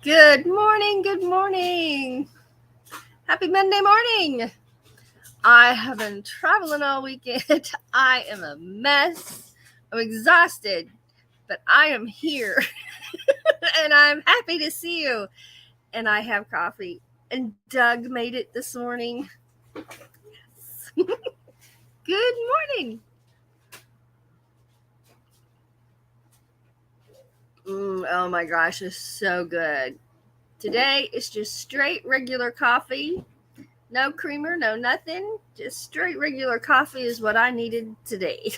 Good morning. Good morning. Happy Monday morning. I have been traveling all weekend. I am a mess. I'm exhausted, but I am here and I'm happy to see you. And I have coffee. And Doug made it this morning. Good morning. Oh my gosh, it's so good. Today it's just straight regular coffee. No creamer, no nothing. Just straight regular coffee is what I needed today.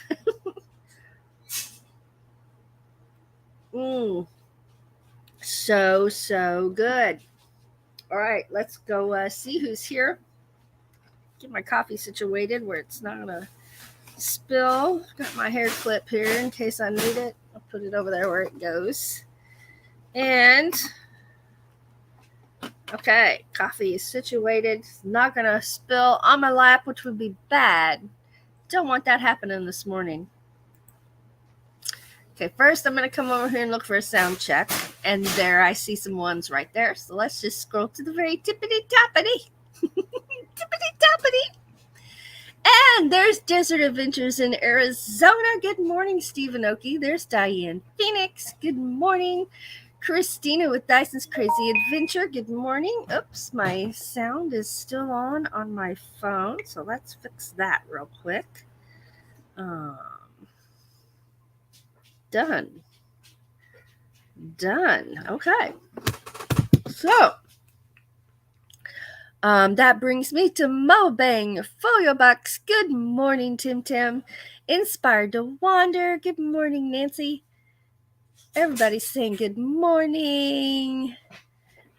So good. All right, let's go see who's here. Get my coffee situated where it's not going to spill. Got my hair clip here in case I need it. I'll put it over there where it goes. And okay, coffee is situated. It's not going to spill on my lap, which would be bad. Don't want that happening this morning. Okay, first I'm going to come over here and look for a sound check. And there I see some ones right there. So let's just scroll to the very tippity-toppity. Tippity-toppity. And there's Desert Adventures in Arizona. Good morning, Stephen Oakey. There's Diane Phoenix. Good morning. Christina with Dyson's Crazy Adventure. Good morning. Oops, my sound is still on my phone. So let's fix that real quick. Done. Okay. So, that brings me to Mobang Folio Box. Good morning, Tim Tim. Inspired to Wander. Good morning, Nancy. Everybody's saying good morning.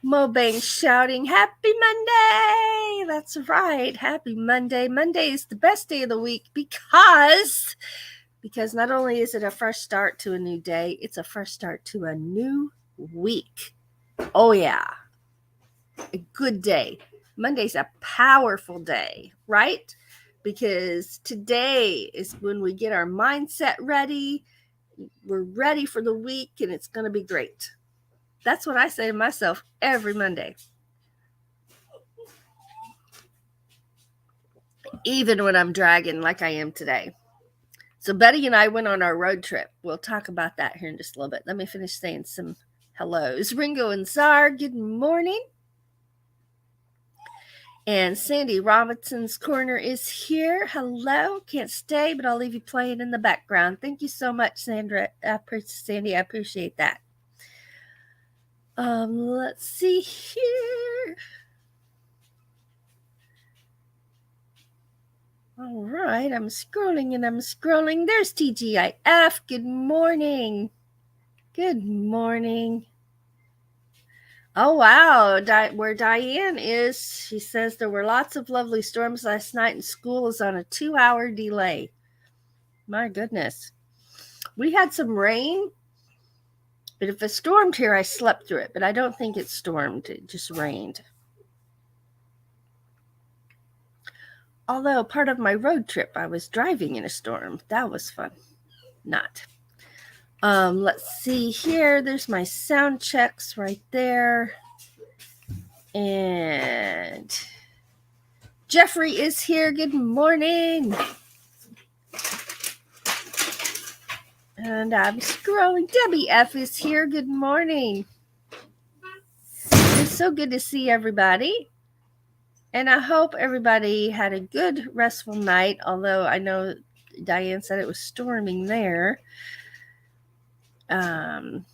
Mobang shouting, Happy Monday! That's right, Happy Monday. Monday is the best day of the week because not only is it a fresh start to a new day, it's a fresh start to a new week. Oh yeah, a good day. Monday's a powerful day, right? Because today is when we get our mindset ready. We're ready for the week and it's going to be great. That's what I say to myself every Monday. Even when I'm dragging like I am today. So Betty and I went on our road trip. We'll talk about that here in just a little bit. Let me finish saying some hellos. Ringo and Czar, good morning. And Sandy Robinson's Corner is here. Hello. Can't stay, but I'll leave you playing in the background. Thank you so much, Sandy. I appreciate that. Let's see here. All right, I'm scrolling. There's TGIF. Good morning. Good morning. Oh, wow. Where Diane is, she says there were lots of lovely storms last night and school is on a 2-hour delay. My goodness. We had some rain, but if it stormed here, I slept through it. But I don't think it stormed. It just rained. Although part of my road trip, I was driving in a storm. That was fun. Not. Let's see here. There's my sound checks right there. And Jeffrey is here. Good morning. And I'm scrolling. Debbie F is here. Good morning. It's so good to see everybody. And I hope everybody had a good, restful night, although I know Diane said it was storming there. Let's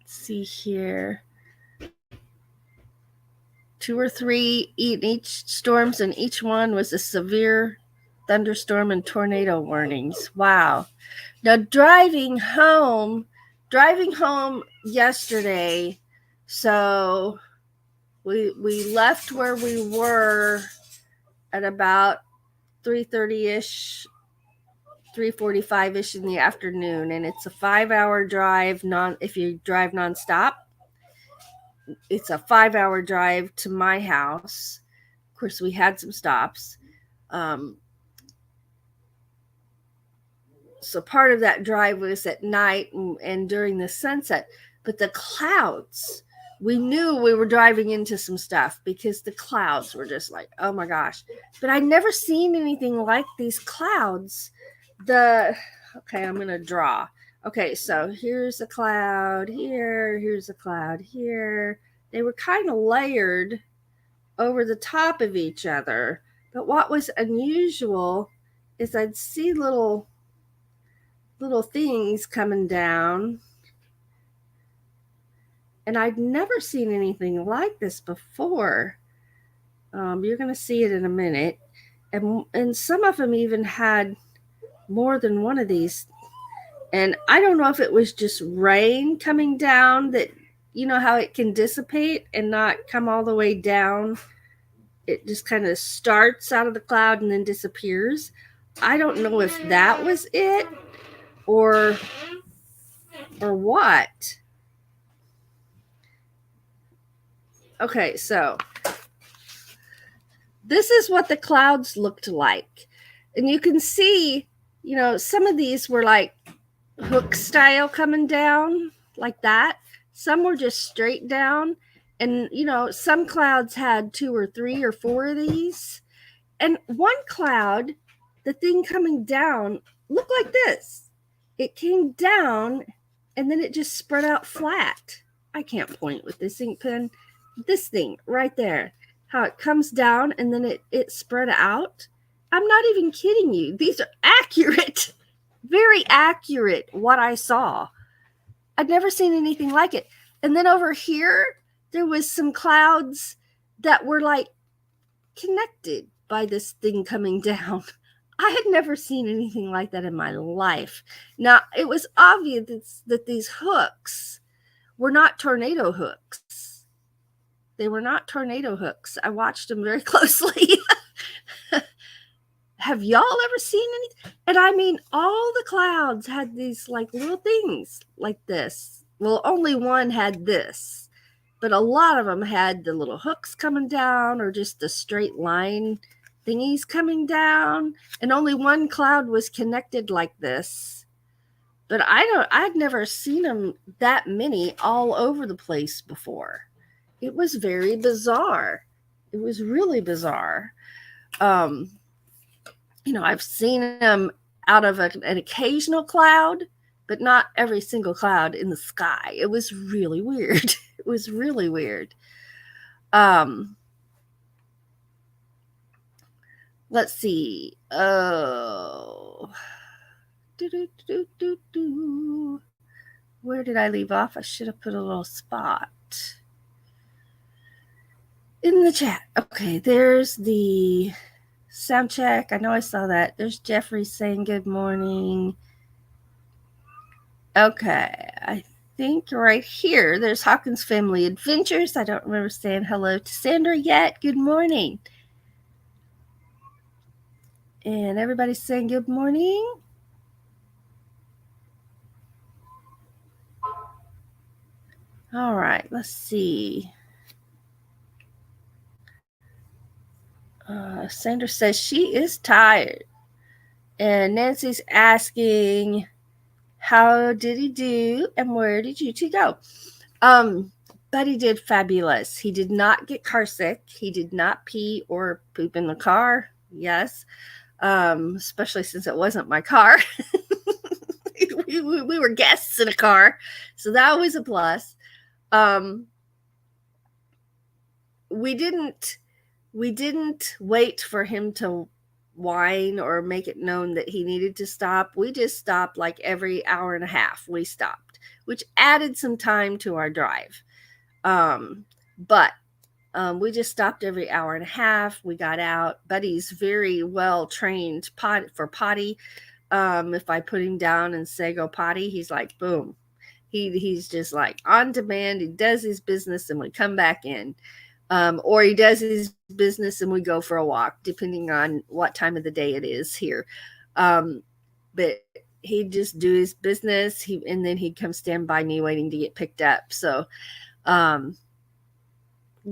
see here. 2 or 3 in each storms, and each one was a severe thunderstorm and tornado warnings. Wow. Now driving home yesterday, so we left where we were at about 3:30ish, 3:45ish in the afternoon, and it's a 5-hour drive. If you drive nonstop, it's a 5-hour drive to my house. Of course, we had some stops. So part of that drive was at night and during the sunset. But the clouds, we knew we were driving into some stuff because the clouds were just like, oh my gosh. But I'd never seen anything like these clouds. Okay, I'm going to draw. Okay, so here's a cloud here, here's a cloud here. They were kind of layered over the top of each other. But what was unusual is I'd see little things coming down. And I'd never seen anything like this before. You're going to see it in a minute. And some of them even had more than one of these. And I don't know if it was just rain coming down, that, you know how it can dissipate and not come all the way down. It just kind of starts out of the cloud and then disappears. I don't know if that was it or what. Okay, so this is what the clouds looked like. And you can see, you know, some of these were like hook style coming down like that. Some were just straight down. And, you know, some clouds had 2 or 3 or 4 of these. And one cloud, the thing coming down, looked like this. It came down and then it just spread out flat. I can't point with this ink pen. This thing right there, how it comes down and then it spread out. I'm not even kidding you. These are accurate, very accurate what I saw. I'd never seen anything like it. And then over here, there was some clouds that were like connected by this thing coming down. I had never seen anything like that in my life. Now, it was obvious that these hooks were not tornado hooks. They were not tornado hooks. I watched them very closely. Have y'all ever seen anything? And I mean, all the clouds had these like little things like this. Well, only one had this, but a lot of them had the little hooks coming down or just the straight line thingies coming down. And only one cloud was connected like this. But I'd never seen them that many all over the place before. It was very bizarre. It was really bizarre. You know, I've seen them out of an occasional cloud, but not every single cloud in the sky. It was really weird. It was really weird. Let's see. Oh. Where did I leave off? I should have put a little spot in the chat. Okay, there's the sound check. I know I saw that. There's Jeffrey saying good morning. Okay, I think right here, there's Hawkins Family Adventures. I don't remember saying hello to Sandra yet. Good morning. And everybody's saying good morning. All right, let's see. Sandra says she is tired. And Nancy's asking, how did he do and where did you two go? Buddy did fabulous. He did not get car sick. He did not pee or poop in the car. Yes. Especially since it wasn't my car. we were guests in a car. So that was a plus. We didn't wait for him to whine or make it known that he needed to stop. We just stopped like every hour and a half. We stopped, which added some time to our drive. But we just stopped every hour and a half. We got out. Buddy's very well trained for potty. If I put him down and say go potty, he's like, boom. He's just like on demand. He does his business and we come back in. Or he does his business and we go for a walk, depending on what time of the day it is here. But he'd just do his business. And then he'd come stand by me waiting to get picked up. So, but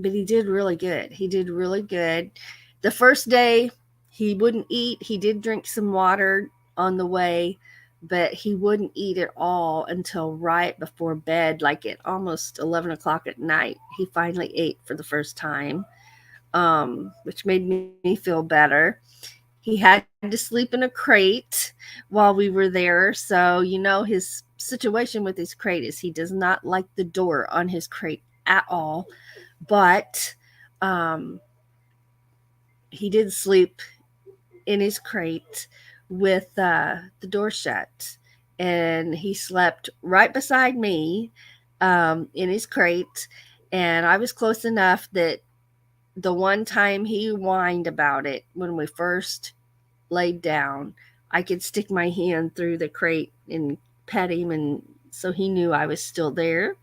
he did really good. He did really good. The first day he wouldn't eat. He did drink some water on the way. but he wouldn't eat at all until right before bed, like at almost 11 o'clock at night. He finally ate for the first time, which made me feel better. He had to sleep in a crate while we were there. So, his situation with his crate is he does not like the door on his crate at all. But he did sleep in his crate with the door shut. And he slept right beside me in his crate. And I was close enough that the one time he whined about it when we first laid down, I could stick my hand through the crate and pet him, and so he knew I was still there.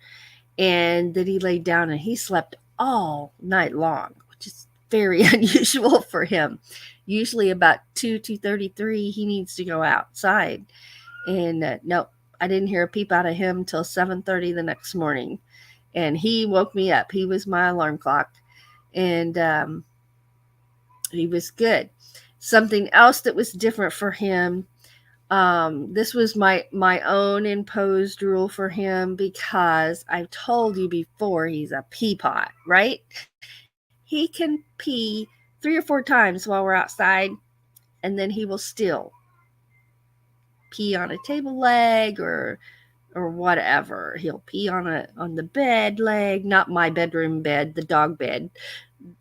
And then he laid down and he slept all night long, which is very unusual for him. Usually about 2:33, he needs to go outside. And nope, I didn't hear a peep out of him till 7:30 the next morning. And he woke me up. He was my alarm clock. And he was good. Something else that was different for him, this was my own imposed rule for him, because I've told you before, he's a pee pot, right? He can pee 3 or 4 times while we're outside, and then he will still pee on a table leg or whatever. He'll pee on the bed leg, not my bedroom bed, the dog bed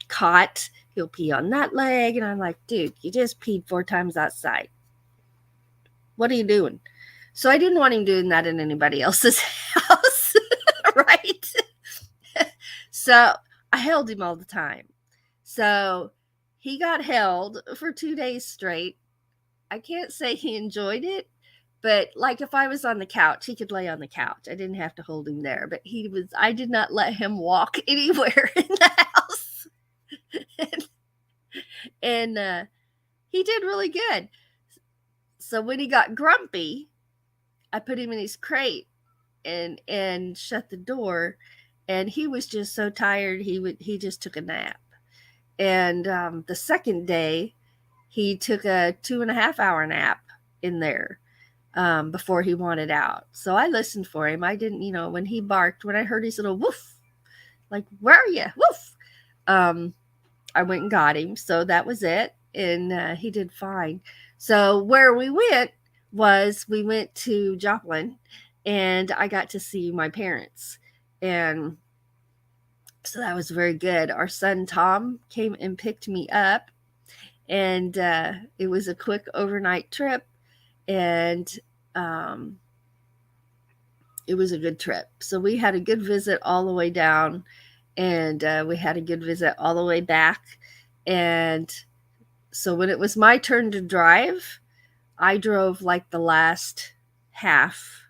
cot. He'll pee on that leg, and I'm like, dude, you just peed 4 times outside. What are you doing? So I didn't want him doing that in anybody else's house, right? So I held him all the time. So he got held for 2 days straight. I can't say he enjoyed it, but like if I was on the couch, he could lay on the couch. I didn't have to hold him there, but I did not let him walk anywhere in the house. and he did really good. So when he got grumpy, I put him in his crate and shut the door, and he was just so tired he just took a nap. And the second day, he took a 2.5 hour nap in there before he wanted out. So I listened for him. I didn't, when he barked, when I heard his little woof, like, where are you? Woof. I went and got him. So that was it. And he did fine. So where we went to Joplin, and I got to see my parents. And so that was very good. Our son Tom came and picked me up, and it was a quick overnight trip, and it was a good trip. So we had a good visit all the way down, and we had a good visit all the way back. And so when it was my turn to drive, I drove like the last half,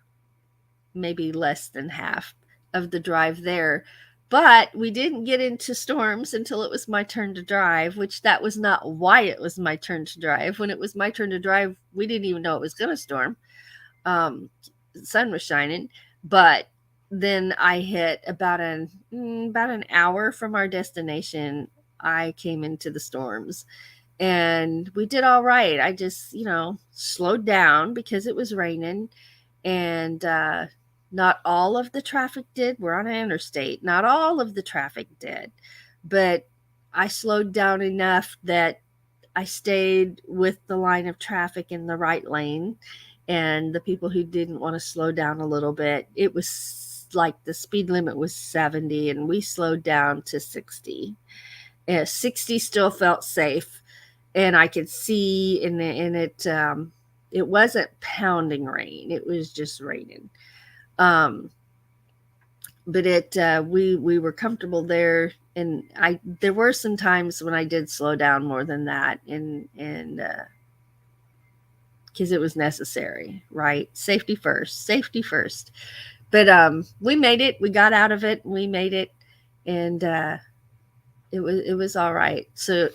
maybe less than half of the drive there. But we didn't get into storms until it was my turn to drive, which that was not why it was my turn to drive. When it was my turn to drive, we didn't even know it was going to storm. The sun was shining, but then I hit about an hour from our destination, I came into the storms. And we did all right. I just, slowed down because it was raining, and not all of the traffic did. We're on an interstate. Not all of the traffic did, but I slowed down enough that I stayed with the line of traffic in the right lane. And the people who didn't want to slow down a little bit, it was like the speed limit was 70, and we slowed down to 60. 60 still felt safe, and I could see in it. It wasn't pounding rain; it was just raining. But we were comfortable there, and there were some times when I did slow down more than that, and because it was necessary, right? Safety first. But we made it. We got out of it. We made it, and it was all right. So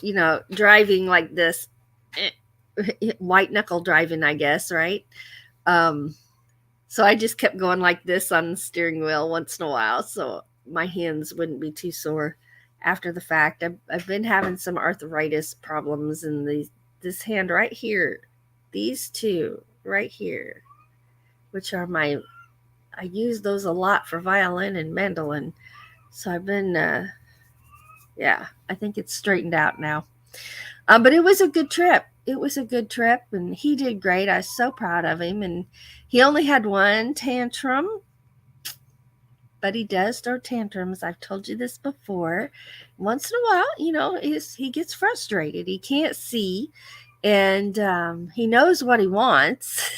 driving like this, white knuckle driving, I guess, right? So I just kept going like this on the steering wheel once in a while, so my hands wouldn't be too sore after the fact. I've been having some arthritis problems in this hand right here, these two right here. which are I use those a lot for violin and mandolin. So I've been, I think it's straightened out now. But it was a good trip. It was a good trip, and he did great. I was so proud of him. And he only had one tantrum, but he does throw tantrums. I've told you this before. Once in a while, he gets frustrated. He can't see, and he knows what he wants,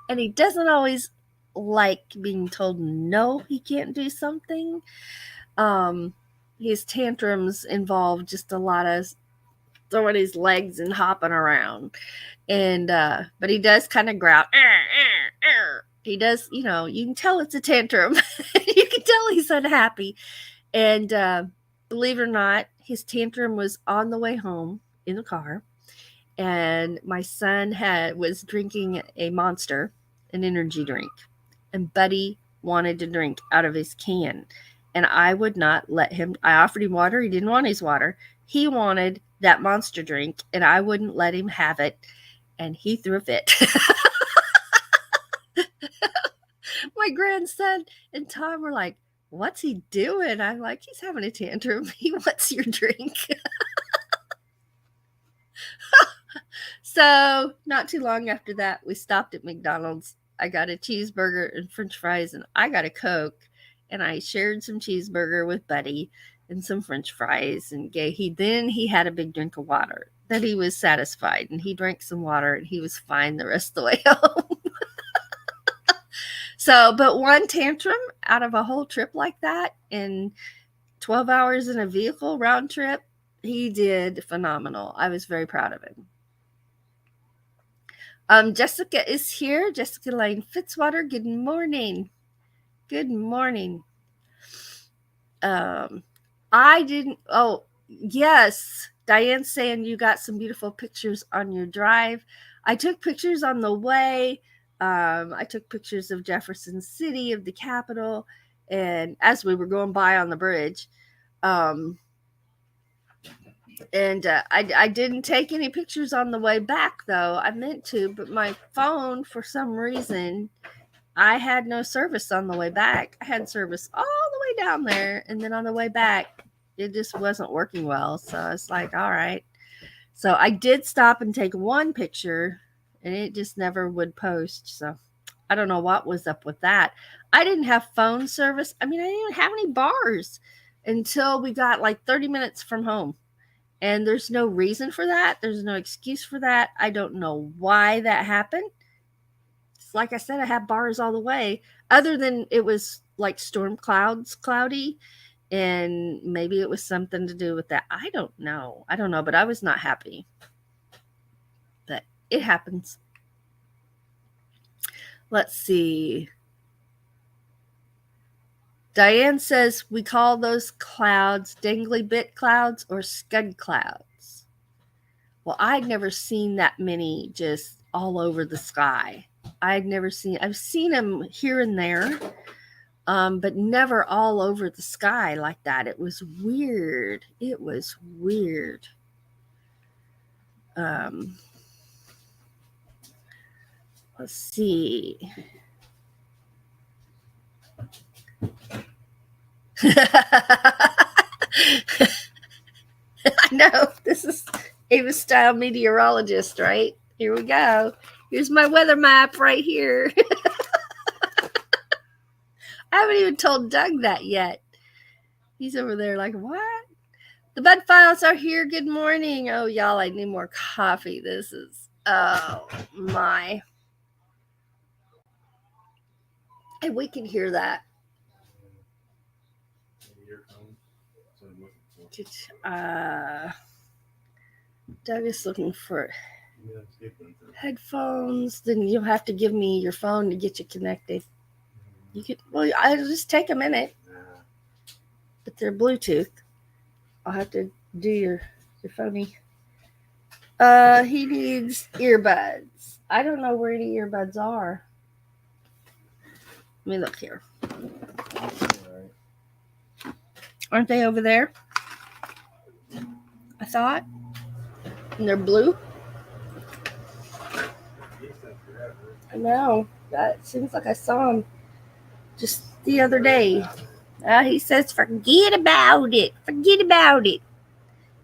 and he doesn't always like being told no, he can't do something. His tantrums involve just a lot of throwing his legs and hopping around. And but he does kind of growl. He does, you can tell it's a tantrum. You can tell he's unhappy. And believe it or not, his tantrum was on the way home in the car. And my son was drinking a Monster, an energy drink. And Buddy wanted to drink out of his can. And I would not let him. I offered him water. He didn't want his water. He wanted that Monster drink, and I wouldn't let him have it. And he threw a fit. My grandson and Tom were like, "What's he doing?" I'm like, "He's having a tantrum. He wants your drink." So not too long after that, we stopped at McDonald's. I got a cheeseburger and french fries, and I got a Coke. And I shared some cheeseburger with Buddy and some french fries. And he had a big drink of water. Then he was satisfied, and he drank some water, and he was fine the rest of the way home. So, but one tantrum out of a whole trip like that in 12 hours in a vehicle round trip, he did phenomenal. I was very proud of him. Jessica is here. Jessica Lane Fitzwater. Good morning. Good morning. I didn't. Oh, yes. Diane's saying you got some beautiful pictures on your drive. I took pictures on the way. I took pictures of Jefferson City, of the Capitol, and as we were going by on the bridge. And I didn't take any pictures on the way back, though. I meant to, but my phone, for some reason, I had no service on the way back. I had service all the way down there, and then on the way back, it just wasn't working well. So I was like, all right. So I did stop and take one picture, and it just never would post. So I don't know what was up with that. I didn't have phone service. I mean, I didn't have any bars until we got like 30 minutes from home. And there's no reason for that. There's no excuse for that. I don't know why that happened. Like I said, I had bars all the way, other than it was like storm cloudy, and maybe it was something to do with that. I don't know, but I was not happy. But it happens. Let's see. Diane says we call those clouds dangly bit clouds or scud clouds. Well, I'd never seen that many just all over the sky. I've seen them here and there, but never all over the sky like that. It was weird. Let's see. I know, this is Ava Style meteorologist, right? Here we go. Here's my weather map right here. I haven't even told Doug that yet. He's over there like, what? The Bud Files are here. Good morning. Oh, y'all, I need more coffee. This is, oh, my. And we can hear that. Doug is looking for headphones. Then you'll have to give me your phone to get you connected. You could. Well, I'll just take a minute. But they're Bluetooth. I'll have to do your phony. He needs earbuds. I don't know where any earbuds are. Let me look here. Aren't they over there? I thought. And they're blue. I know. That seems like I saw him just the other day. He says, forget about it. Forget about it.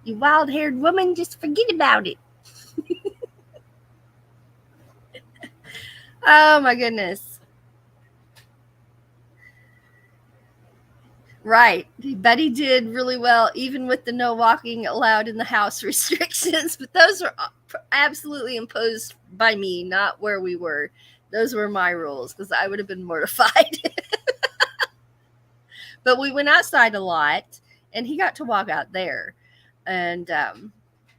You wild haired woman, just forget about it. Oh my goodness. Right. Betty did really well, even with the no walking allowed in the house restrictions. But those were absolutely imposed by me, not where we were. Those were my rules because I would have been mortified. But we went outside a lot, and he got to walk out there. And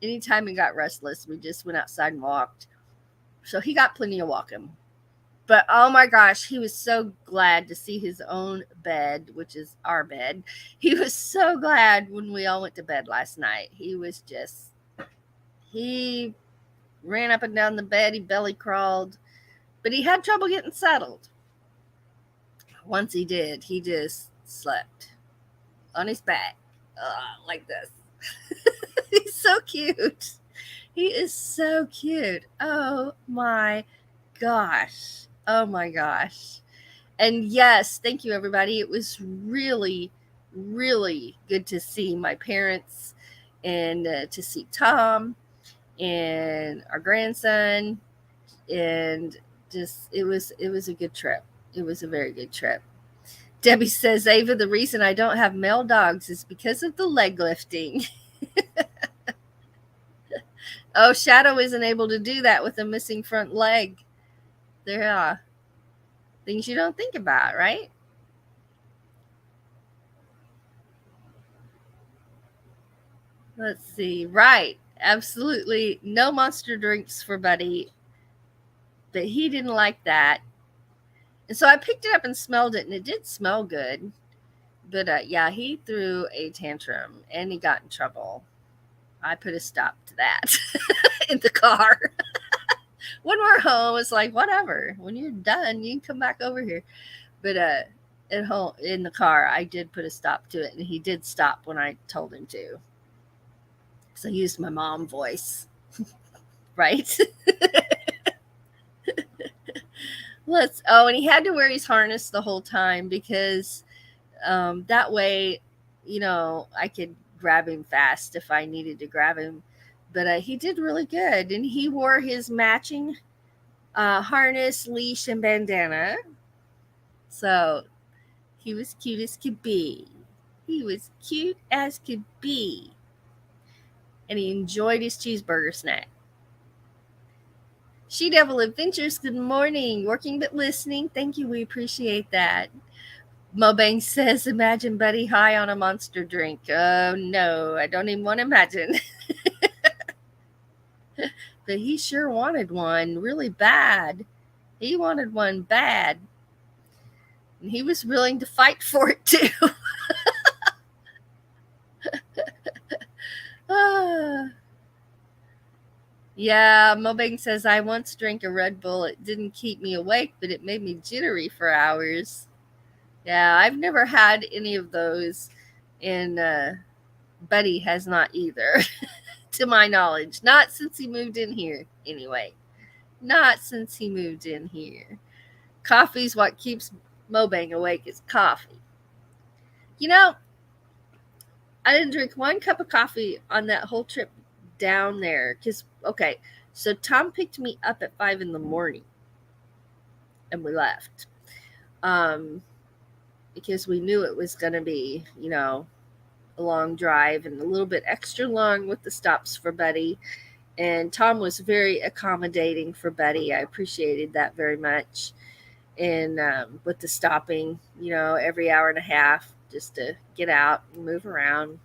anytime he got restless, we just went outside and walked. So he got plenty of walking. But oh my gosh, he was so glad to see his own bed, which is our bed. He was so glad when we all went to bed last night. He ran up and down the bed, he belly crawled, but he had trouble getting settled. Once he did, he just slept on his back, like this. He's so cute. He is so cute. Oh my gosh. Oh my gosh. And yes, thank you, everybody. It was really, really good to see my parents and to see Tom and our grandson. And just, it was a good trip. It was a very good trip. Debbie says, Ava, the reason I don't have male dogs is because of the leg lifting. Oh, Shadow isn't able to do that with a missing front leg. There are things you don't think about, right? Let's see. Right. Absolutely no monster drinks for Buddy. But he didn't like that. And so I picked it up and smelled it, and it did smell good. But yeah, he threw a tantrum and he got in trouble. I put a stop to that in the car. When we're home, it's like, whatever. When you're done, you can come back over here. But at home in the car, I did put a stop to it, and he did stop when I told him to. So I used my mom voice, right? And he had to wear his harness the whole time because that way, I could grab him fast if I needed to grab him. But he did really good, and he wore his matching harness, leash, and bandana. So he was cute as could be. He was cute as could be. And he enjoyed his cheeseburger snack. She Devil Adventures, good morning. Working but listening. Thank you. We appreciate that. Mobang says, imagine Buddy high on a monster drink. Oh, no, I don't even want to imagine. But he sure wanted one really bad. He wanted one bad. And he was willing to fight for it, too. Yeah, Mobang says, I once drank a Red Bull. It didn't keep me awake, but it made me jittery for hours. Yeah, I've never had any of those, and Buddy has not either, to my knowledge. Not since he moved in here, anyway. Not since he moved in here. Coffee's what keeps Mobang awake is coffee. I didn't drink one cup of coffee on that whole trip down there. Okay, so Tom picked me up at 5 in the morning, and we left. Because we knew it was going to be, a long drive and a little bit extra long with the stops for Buddy. And Tom was very accommodating for Buddy. I appreciated that very much. And with the stopping, every hour and a half just to get out and move around.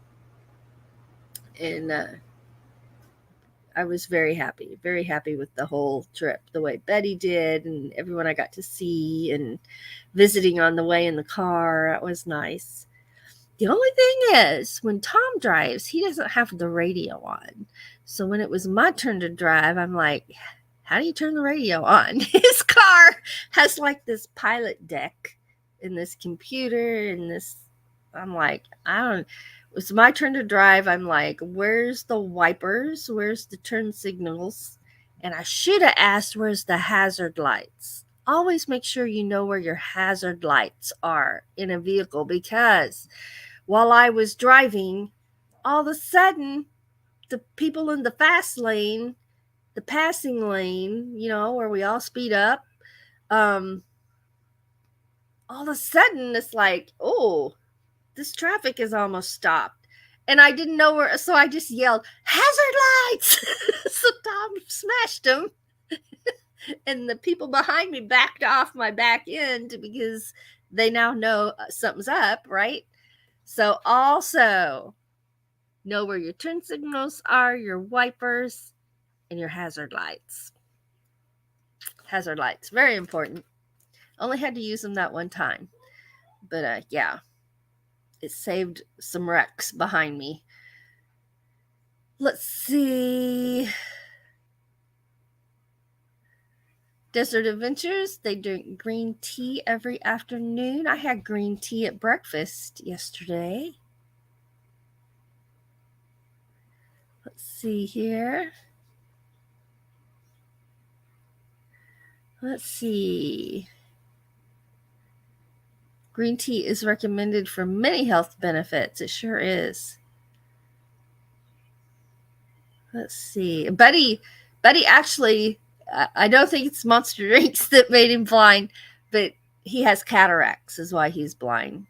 And I was very happy with the whole trip, the way Betty did and everyone I got to see and visiting on the way in the car. It was nice. The only thing is, when Tom drives, he doesn't have the radio on. So when it was my turn to drive, I'm like, how do you turn the radio on? His car has like this pilot deck and this computer and this. I'm like, it's my turn to drive. I'm like, where's the wipers? Where's the turn signals? And I should have asked, where's the hazard lights? Always make sure you know where your hazard lights are in a vehicle, because while I was driving, all of a sudden, the people in the fast lane, the passing lane, where we all speed up, all of a sudden it's like, oh, this traffic is almost stopped. And I didn't know where, so I just yelled, hazard lights! So Tom smashed them. And the people behind me backed off my back end because they now know something's up, right? So also know where your turn signals are, your wipers, and your hazard lights. Hazard lights, very important. Only had to use them that one time. But yeah, it saved some wrecks behind me. Let's see. Desert Adventures, they drink green tea every afternoon. I had green tea at breakfast yesterday. Let's see here. Let's see. Green tea is recommended for many health benefits. It sure is. Let's see. Buddy actually, I don't think it's Monster Drinks that made him blind, but he has cataracts is why he's blind.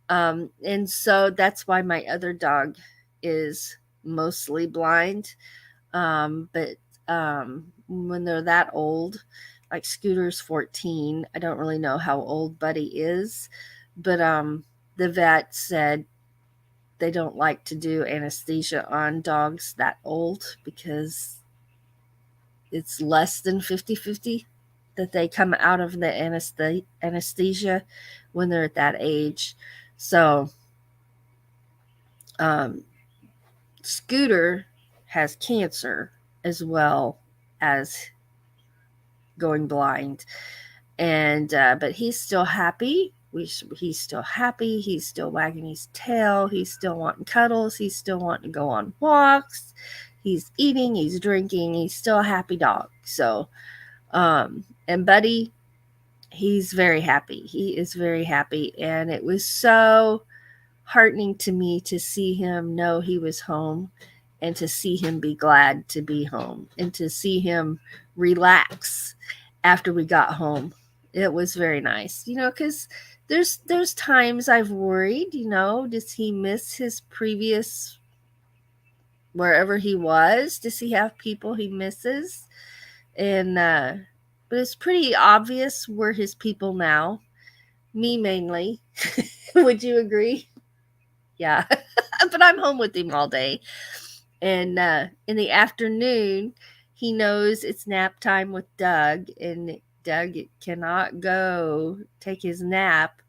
And so that's why my other dog is mostly blind. But when they're that old, like Scooter's 14, I don't really know how old Buddy is, but the vet said they don't like to do anesthesia on dogs that old because it's less than 50-50 that they come out of the anesthesia when they're at that age. So Scooter has cancer as well as going blind, and but he's still happy. He's still happy. He's still wagging his tail. He's still wanting cuddles. He's still wanting to go on walks. He's eating. He's drinking. He's still a happy dog. So, and Buddy, he's very happy. He is very happy, and it was so heartening to me to see him know he was home, and to see him be glad to be home, and to see him relax after we got home. It was very nice, because there's times I've worried, does he miss his previous wherever he was? Does he have people he misses? And but it's pretty obvious we're his people now. Me mainly. Would you agree? Yeah. But I'm home with him all day. And in the afternoon, he knows it's nap time with Doug, and Doug cannot go take his nap,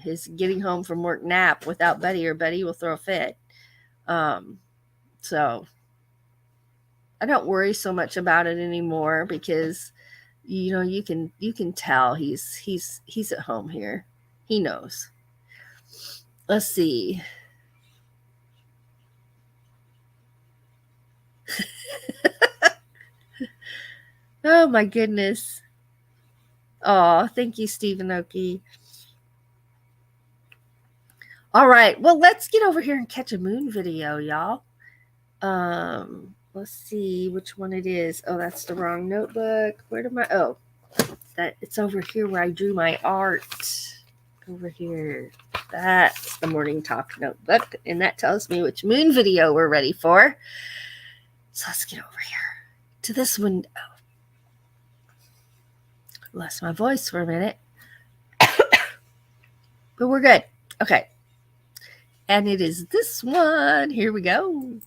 his getting home from work nap without Buddy, or Buddy will throw a fit. So I don't worry so much about it anymore because you can tell he's at home here. He knows. Let's see. Oh my goodness. Oh, thank you, Stephen Oki. All right. Well, let's get over here and catch a moon video, y'all. Let's see which one it is. Oh, that's the wrong notebook. Where did my that it's over here where I drew my art. Over here. That's the Morning Talk notebook, and that tells me which moon video we're ready for. So let's get over here to this window. Lost my voice for a minute. But we're good. Okay. And it is this one. Here we go.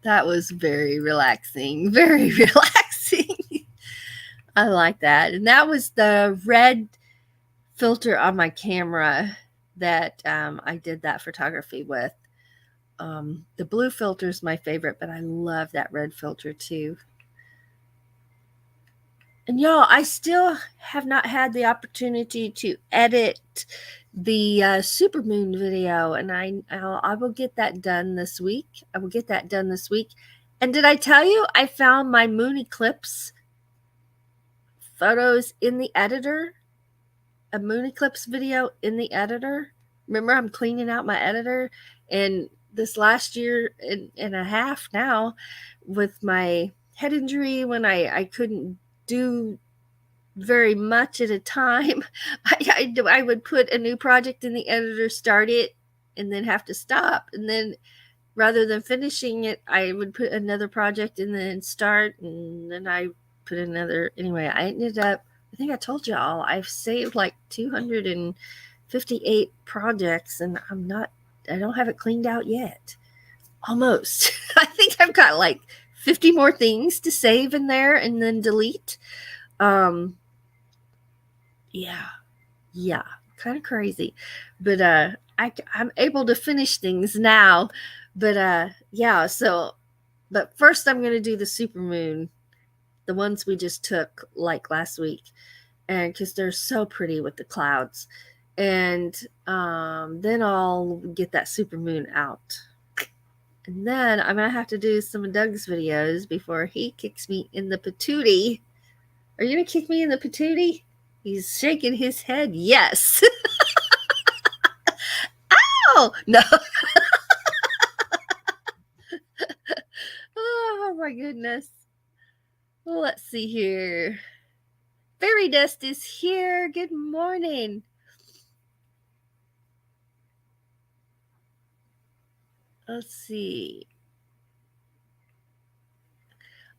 That was very relaxing. Very relaxing. I like that. And that was the red filter on my camera that I did that photography with. The blue filter is my favorite, but I love that red filter too. And y'all, I still have not had the opportunity to edit the supermoon video, and I will get that done this week. I will get that done this week. And did I tell you I found my moon eclipse photos in the editor? A moon eclipse video in the editor. Remember, I'm cleaning out my editor, and this last year and a half now, with my head injury, when I couldn't do very much at a time, I would put a new project in the editor, start it, and then have to stop. And then rather than finishing it, I would put another project and then start, and then I put another. Anyway, I ended up, I think I told y'all, I've saved like 258 projects, and I don't have it cleaned out yet. Almost. I think I've got like 50 more things to save in there and then delete. Yeah, kind of crazy, but I'm able to finish things now. But yeah, so but first I'm going to do the supermoon, the ones we just took like last week, and because they're so pretty with the clouds, and then I'll get that supermoon out. And then I'm going to have to do some of Doug's videos before he kicks me in the patootie. Are you going to kick me in the patootie? He's shaking his head. Yes. Oh, no. Oh, my goodness. Well, let's see here. Fairy Dust is here. Good morning. Let's see.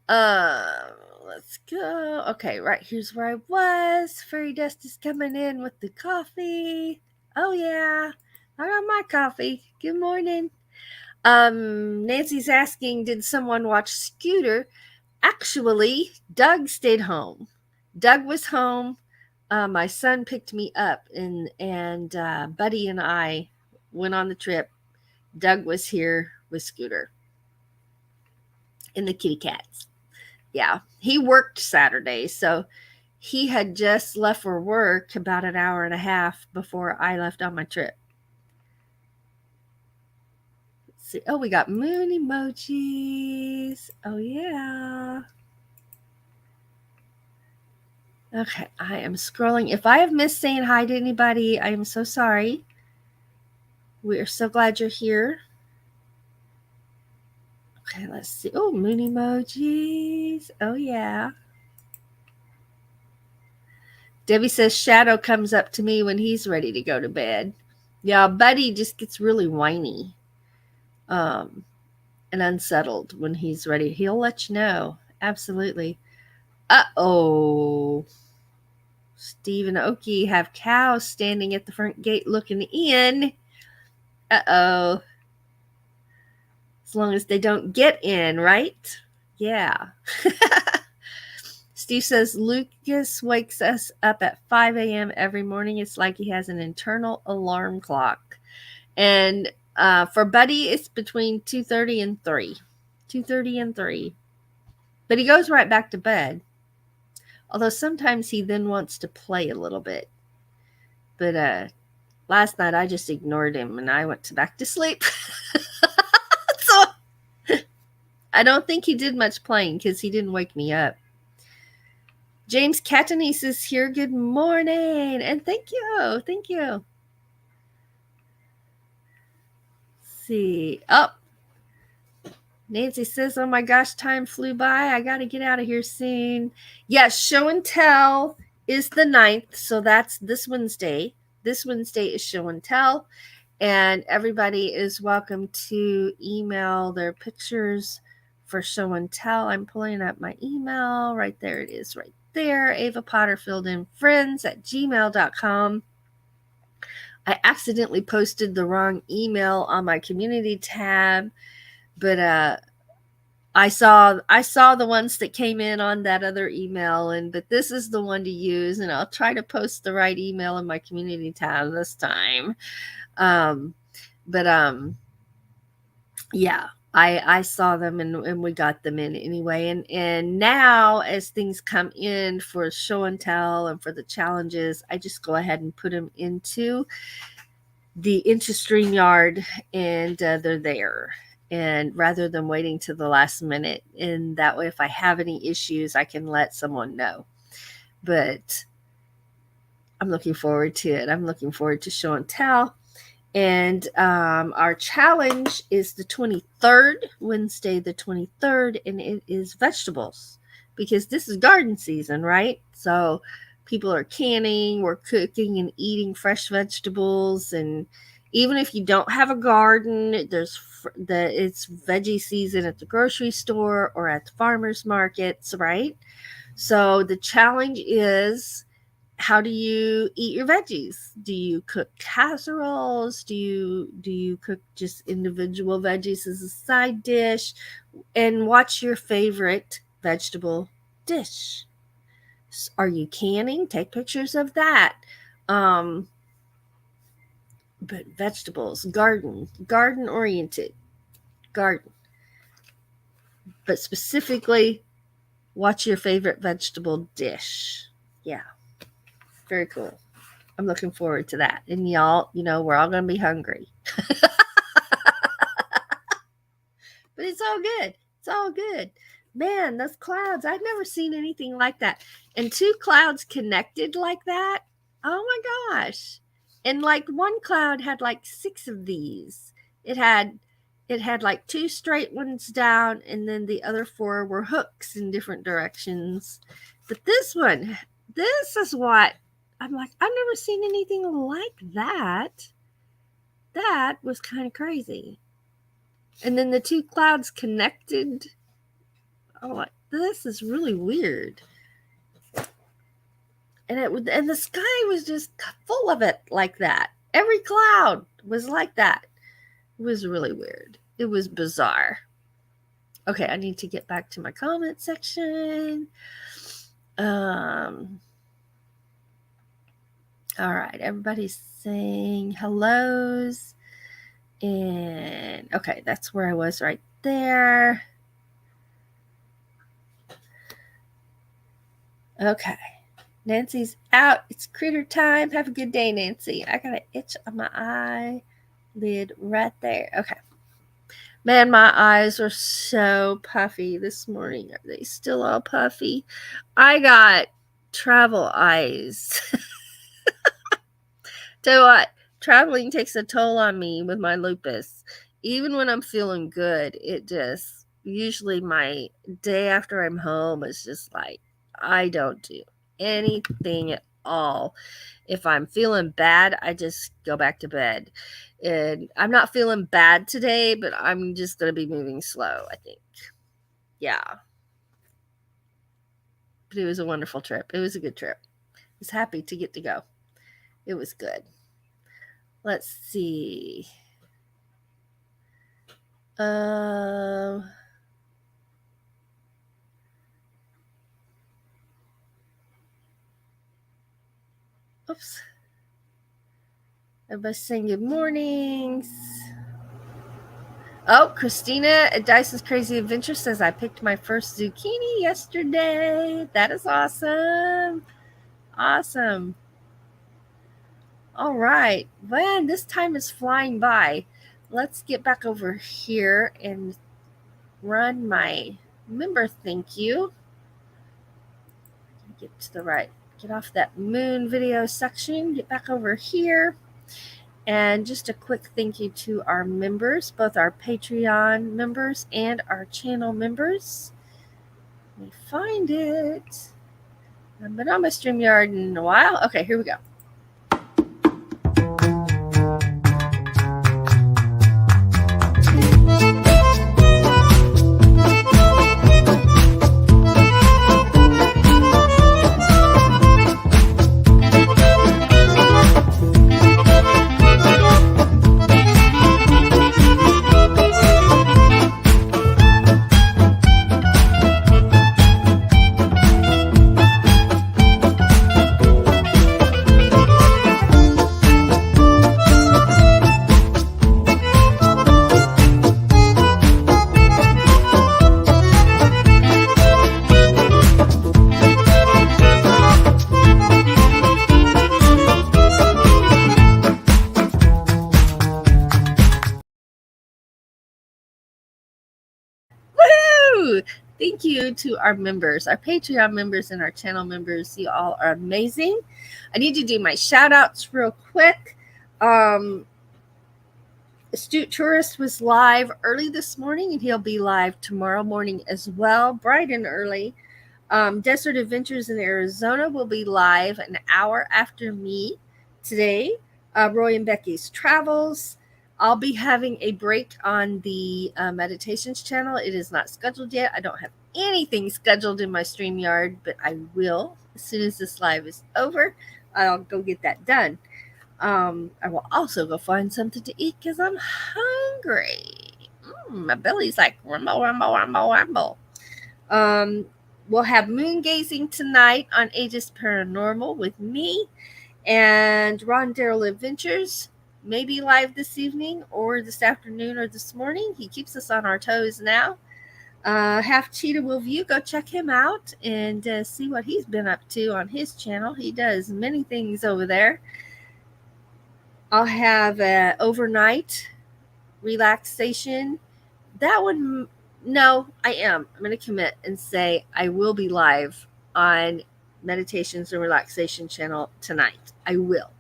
Let's go. Okay, right here's where I was. Fairy Dust is coming in with the coffee. Oh yeah, I got my coffee. Good morning. Nancy's asking, did someone watch Scooter? Actually, Doug stayed home. Doug was home. My son picked me up, and Buddy and I went on the trip. Doug was here with Scooter and the kitty cats. Yeah, he worked Saturday, so he had just left for work about an hour and a half before I left on my trip. Let's see. Oh, we got moon emojis. Oh, yeah. Okay, I am scrolling. If I have missed saying hi to anybody, I am so sorry. We are so glad you're here. Okay, let's see. Oh, moon emojis. Oh, yeah. Debbie says Shadow comes up to me when he's ready to go to bed. Yeah, Buddy just gets really whiny and unsettled when he's ready. He'll let you know. Absolutely. Uh-oh. Steve and Oki have cows standing at the front gate looking in. Uh-oh. As long as they don't get in, right? Yeah. Steve says Lucas wakes us up at 5 a.m. every morning. It's like he has an internal alarm clock. And for Buddy, it's between 2:30 and 3. 2:30 and 3. But he goes right back to bed. Although sometimes he then wants to play a little bit. But last night I just ignored him and I went back to sleep. So I don't think he did much playing because he didn't wake me up. James Catanese is here. Good morning. And thank you. Thank you. Let's see. Oh, Nancy says, oh my gosh, time flew by. I got to get out of here soon. Yes, show and tell is the 9th. So that's this Wednesday. This Wednesday is show and tell. And everybody is welcome to email their pictures for show and tell. I'm pulling up my email. Right there it is, right there. Ava Potterfield and Friends at gmail.com. I accidentally posted the wrong email on my community tab, but I saw the ones that came in on that other email, but this is the one to use, and I'll try to post the right email in my community tab this time. But yeah, I saw them and we got them in anyway. And now as things come in for show and tell and for the challenges, I just go ahead and put them into StreamYard, and they're there. And rather than waiting to the last minute, and that way if I have any issues, I can let someone know. But I'm looking forward to it. I'm looking forward to show and tell. And our challenge is the 23rd, Wednesday the 23rd, and it is vegetables, because this is garden season, right? So people are canning, we're cooking and eating fresh vegetables. And even if you don't have a garden, it's veggie season at the grocery store or at the farmers markets, right? So the challenge is, how do you eat your veggies? Do you cook casseroles? Do you cook just individual veggies as a side dish? And what's your favorite vegetable dish? Are you canning? Take pictures of that. But vegetables, garden oriented, garden. But specifically, what's your favorite vegetable dish? Yeah. Very cool. I'm looking forward to that. And y'all, we're all going to be hungry. But it's all good. It's all good. Man, those clouds, I've never seen anything like that. And 2 clouds connected like that. Oh my gosh. And like one cloud had like 6 of these. It had like 2 straight ones down, and then the other 4 were hooks in different directions. But this is what I'm like, I've never seen anything like that. That was kind of crazy. And then the 2 clouds connected. I'm like, this is really weird. And the sky was just full of it like that. Every cloud was like that. It was really weird. It was bizarre. Okay, I need to get back to my comment section. All right, everybody's saying hellos. And okay, that's where I was right there. Okay, Nancy's out. It's critter time. Have a good day, Nancy. I got an itch on my eyelid right there. Okay. Man, my eyes are so puffy this morning. Are they still all puffy? I got travel eyes. Tell you what, traveling takes a toll on me with my lupus. Even when I'm feeling good, it just, usually my day after I'm home is just like, I don't do anything at all. If I'm feeling bad, I just go back to bed. And I'm not feeling bad today, but I'm just going to be moving slow, I think. Yeah. But it was a wonderful trip. It was a good trip. I was happy to get to go. It was good. Let's see. Oops. Everybody's saying good mornings. Oh, Christina at Dyson's Crazy Adventure says, I picked my first zucchini yesterday. That is awesome. Awesome. All right. Man, this time is flying by. Let's get back over here and run my member thank you. Get to the right. Get off that moon video section. Get back over here. And just a quick thank you to our members, both our Patreon members and our channel members. Let me find it. I haven't been on my StreamYard in a while. Okay, here we go. you. Thank you to our members, our Patreon members and our channel members. You all are amazing. I need to do my shout outs real quick. Astute Tourist was live early this morning, and he'll be live tomorrow morning as well, bright and early. Desert Adventures in Arizona will be live an hour after me today. Roy and Becky's Travels. I'll be having a break on the Meditations channel. It is not scheduled yet. I don't have anything scheduled in my StreamYard, but I will. As soon as this live is over, I'll go get that done. I will also go find something to eat because I'm hungry. My belly's like rumble, rumble, rumble, rumble. We'll have moon gazing tonight on Aegis Paranormal with me, and Ron Darrell Adventures maybe live this evening or this afternoon or this morning. He keeps us on our toes now. Half Cheetah Will View, go check him out and see what he's been up to on his channel. He does many things over there. I'll have overnight relaxation. That one, no, I am. I'm going to commit and say I will be live on Meditations and Relaxation channel tonight. I will.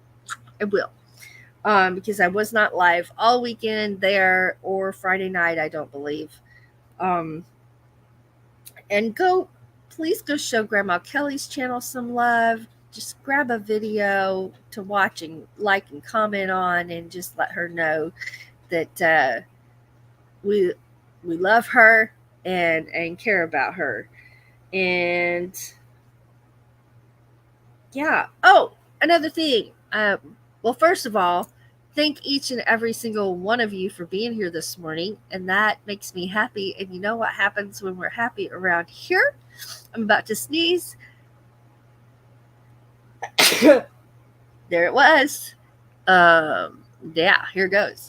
Because I was not live all weekend there or Friday night, I don't believe. And please go show Grandma Kelly's channel some love. Just grab a video to watch and like and comment on, and just let her know that we love her and care about her. And yeah. Oh, another thing. Well, first of all, thank each and every single one of you for being here this morning, and that makes me happy. And you know what happens when we're happy around here? I'm about to sneeze. There it was. Yeah, here goes.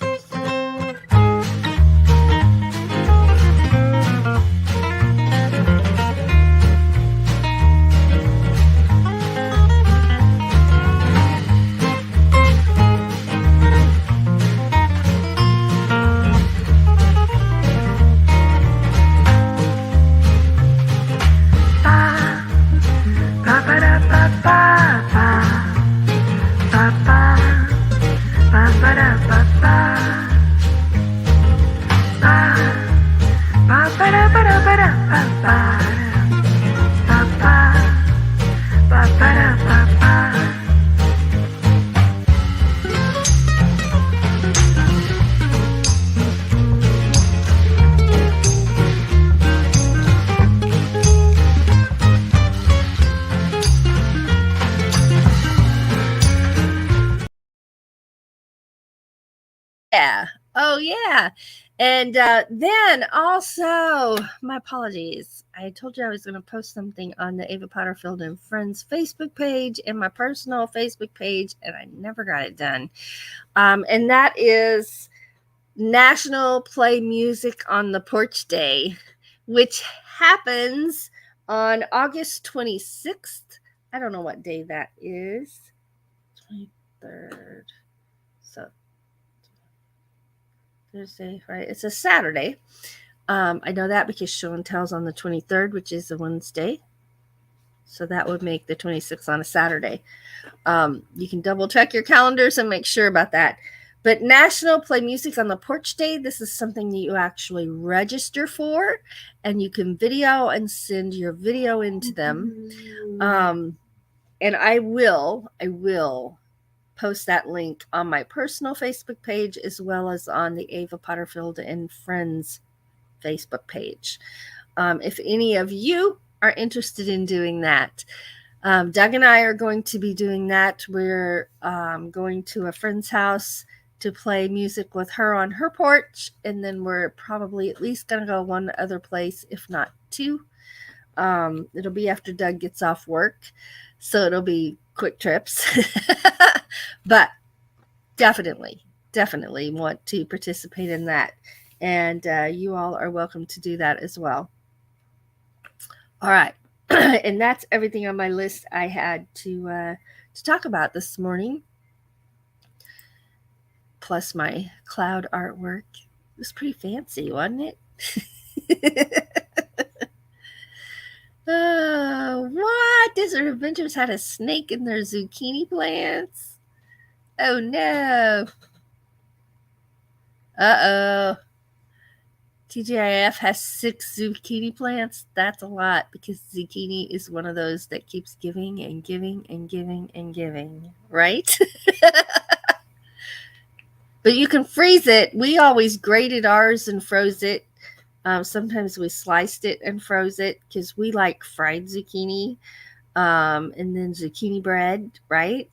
Yeah. Oh, yeah. And then also, my apologies. I told you I was going to post something on the Ava Potterfield and Friends Facebook page and my personal Facebook page, and I never got it done. And that is National Play Music on the Porch Day, which happens on August 26th. I don't know what day that is. 23rd. So Thursday, Friday. It's a Saturday. I know that because show and tell's on the 23rd, which is a Wednesday. So that would make the 26th on a Saturday. You can double check your calendars and make sure about that. But National Play Music on the Porch Day, this is something that you actually register for, and you can video and send your video into them. And I will post that link on my personal Facebook page as well as on the Ava Potterfield and Friends Facebook page. If any of you are interested in doing that, Doug and I are going to be doing that. We're going to a friend's house to play music with her on her porch, and then we're probably at least going to go one other place, if not two. It'll be after Doug gets off work, so it'll be quick trips. But definitely want to participate in that, and you all are welcome to do that as well. All right. And that's everything on my list I had to talk about this morning. Plus my cloud artwork. It was pretty fancy, wasn't it? Desert Adventures had a snake in their zucchini plants. Oh no. Uh-oh. TGIF has 6 zucchini plants. That's a lot because zucchini is one of those that keeps giving and giving and giving and giving, right? But you can freeze it. We always grated ours and froze it. Sometimes we sliced it and froze it because we like fried zucchini and then zucchini bread, right?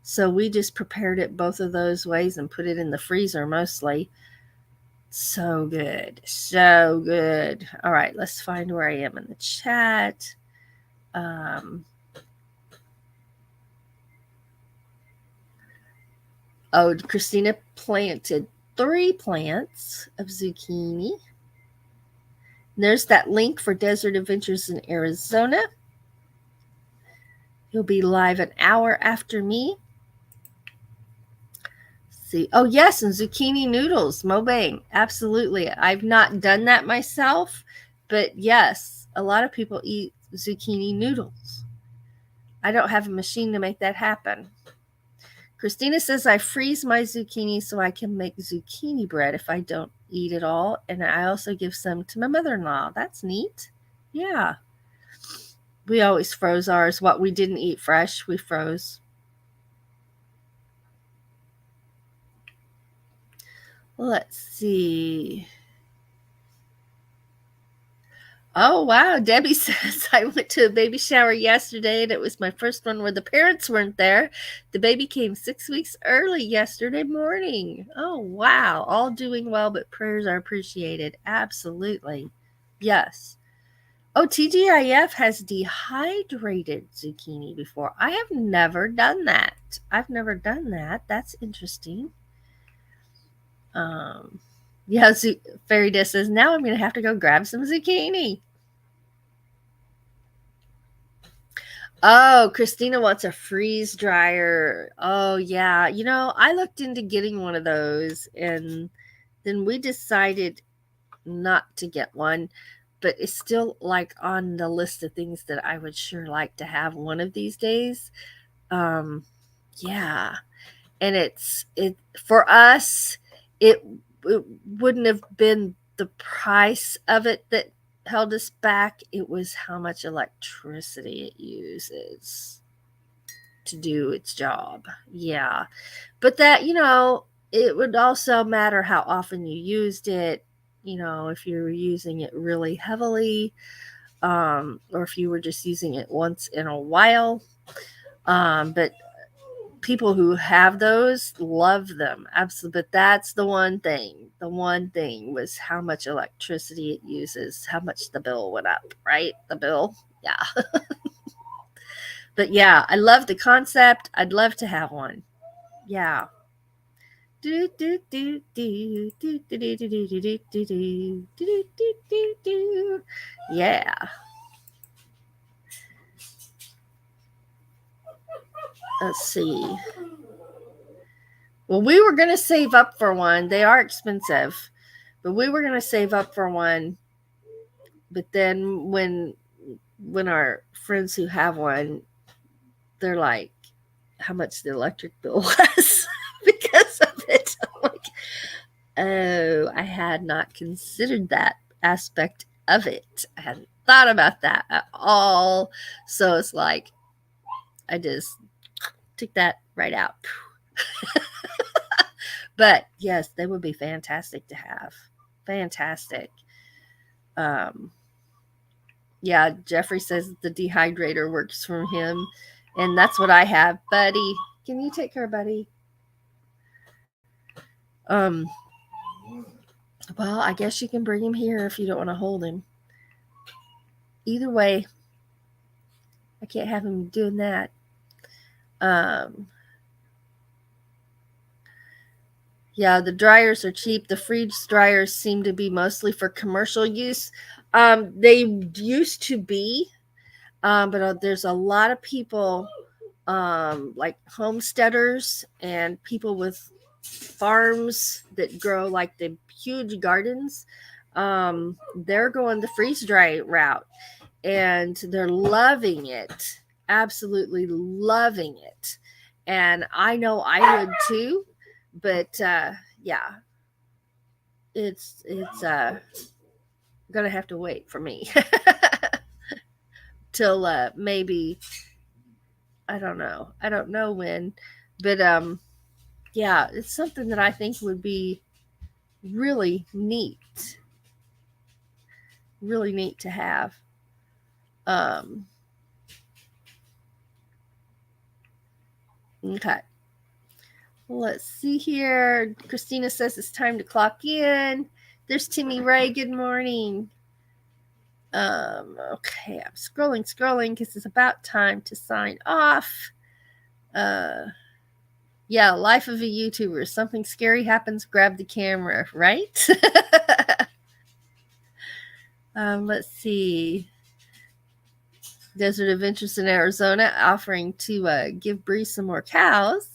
So we just prepared it both of those ways and put it in the freezer mostly. So good. So good. All right, let's find where I am in the chat. Christina planted 3 plants of zucchini. And there's that link for Desert Adventures in Arizona. He'll be live an hour after me. See. Oh, yes, and zucchini noodles, Mobang. Absolutely. I've not done that myself, but yes, a lot of people eat zucchini noodles. I don't have a machine to make that happen. Christina says I freeze my zucchini so I can make zucchini bread if I don't eat it all, and I also give some to my mother-in-law. That's neat. Yeah. We always froze ours. What we didn't eat fresh, we froze. Let's see. Oh, wow. Debbie says, I went to a baby shower yesterday, and it was my first one where the parents weren't there. The baby came 6 weeks early yesterday morning. Oh, wow. All doing well, but prayers are appreciated. Absolutely. Yes. Oh, TGIF has dehydrated zucchini before. I have never done that. That's interesting. Yeah, Fairy Disc says, now I'm going to have to go grab some zucchini. Oh, Christina wants a freeze dryer. Oh, yeah. I looked into getting one of those, and then we decided not to get one, but it's still like on the list of things that I would sure like to have one of these days. Yeah. And it for us, it wouldn't have been the price of it that held us back. It was how much electricity it uses to do its job. Yeah. But that, it would also matter how often you used it, if you were using it really heavily, or if you were just using it once in a while. But people who have those love them. Absolutely. But that's the one thing. The one thing was how much electricity it uses, how much the bill went up, right? The bill. Yeah. But yeah, I love the concept. I'd love to have one. Yeah. Yeah. Let's see. Well, we were going to save up for one. They are expensive, but we were going to save up for one. But then when our friends who have one, they're like, how much the electric bill was because of it. I'm like, oh, I had not considered that aspect of it. I hadn't thought about that at all. So it's like, I just took that right out. But yes, they would be fantastic to have. Fantastic. Yeah, Jeffrey says the dehydrator works for him, and that's what I have. Buddy, can you take care, buddy? Well, I guess you can bring him here if you don't want to hold him. Either way, I can't have him doing that. Yeah, the dryers are cheap. The freeze dryers seem to be mostly for commercial use. They used to be, but there's a lot of people, like homesteaders and people with farms that grow like the huge gardens. They're going the freeze dry route, and they're loving it. absolutely loving it. And I know I would too, but yeah, it's gonna have to wait for me till maybe I don't know when, but yeah, it's something that I think would be really neat to have. Okay. Let's see here. Christina says it's time to clock in. There's Timmy Ray. Good morning. Okay, I'm scrolling because it's about time to sign off. Yeah, life of a YouTuber. Something scary happens, grab the camera, right? Let's see. Desert Adventures in Arizona offering to give Bree some more cows.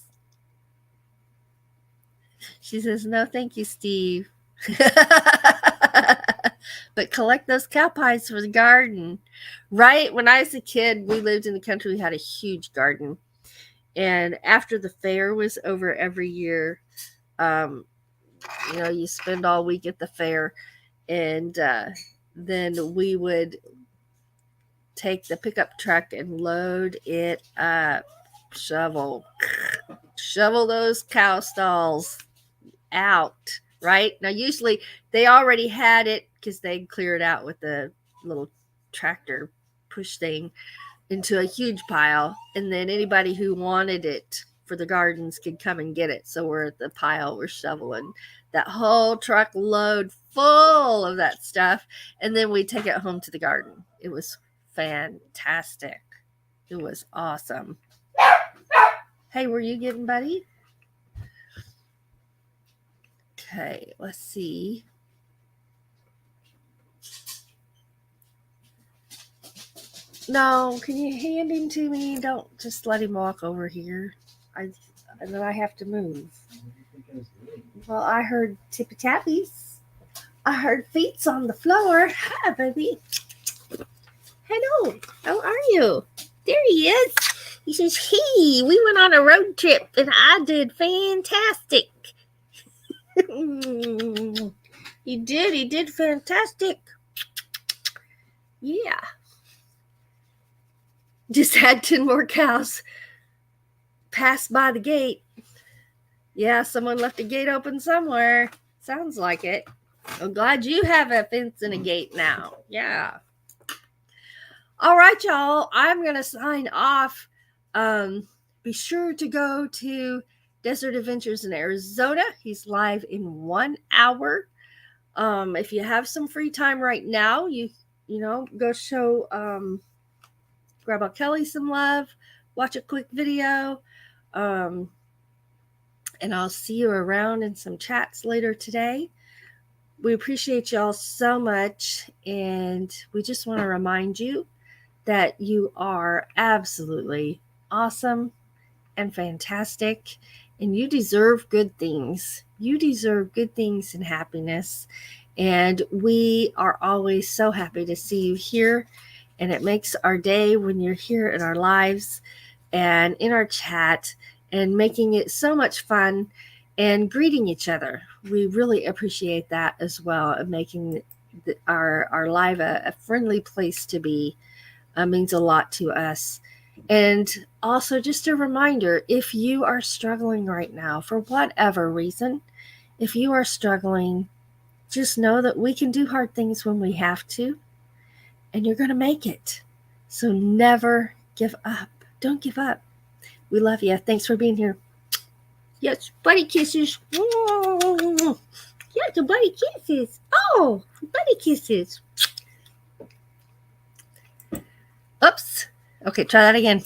She says, no, thank you, Steve. But collect those cow pies for the garden. Right? When I was a kid, we lived in the country. We had a huge garden. And after the fair was over every year, you spend all week at the fair. And then we would take the pickup truck and load it up. Shovel those cow stalls out, right? Now, usually they already had it because they'd clear it out with the little tractor push thing into a huge pile. And then anybody who wanted it for the gardens could come and get it. So we're at the pile, we're shoveling that whole truck load full of that stuff. And then we take it home to the garden. It was fantastic. It was awesome. Hey, were you getting buddy? Okay, let's see. No, can you hand him to me? Don't just let him walk over here. And then I have to move. Well, I heard tippy tappies. I heard feet on the floor. Hi, baby. Hello. How are you? There he is. He says, hey, we went on a road trip and I did fantastic. He did fantastic. Yeah. Just had 10 more cows pass by the gate. Yeah, someone left a gate open somewhere. Sounds like it. I'm glad you have a fence and a gate now. Yeah. All right, y'all. I'm going to sign off. Be sure to go to Desert Adventures in Arizona. He's live in 1 hour. If you have some free time right now, you go show Grandma Kelly some love, watch a quick video, and I'll see you around in some chats later today. We appreciate y'all so much, and we just want to remind you that you are absolutely awesome and fantastic, and you deserve good things. You deserve good things and happiness, and we are always so happy to see you here. And it makes our day when you're here in our lives and in our chat and making it so much fun and greeting each other. We really appreciate that as well, and making our live a friendly place to be means a lot to us. And also just a reminder, if you are struggling right now for whatever reason, if you are struggling, just know that we can do hard things when we have to. And you're going to make it. So never give up. Don't give up. We love you. Thanks for being here. Yes, buddy kisses. Yes, the buddy kisses. Oh, buddy kisses. Oops. Okay, try that again.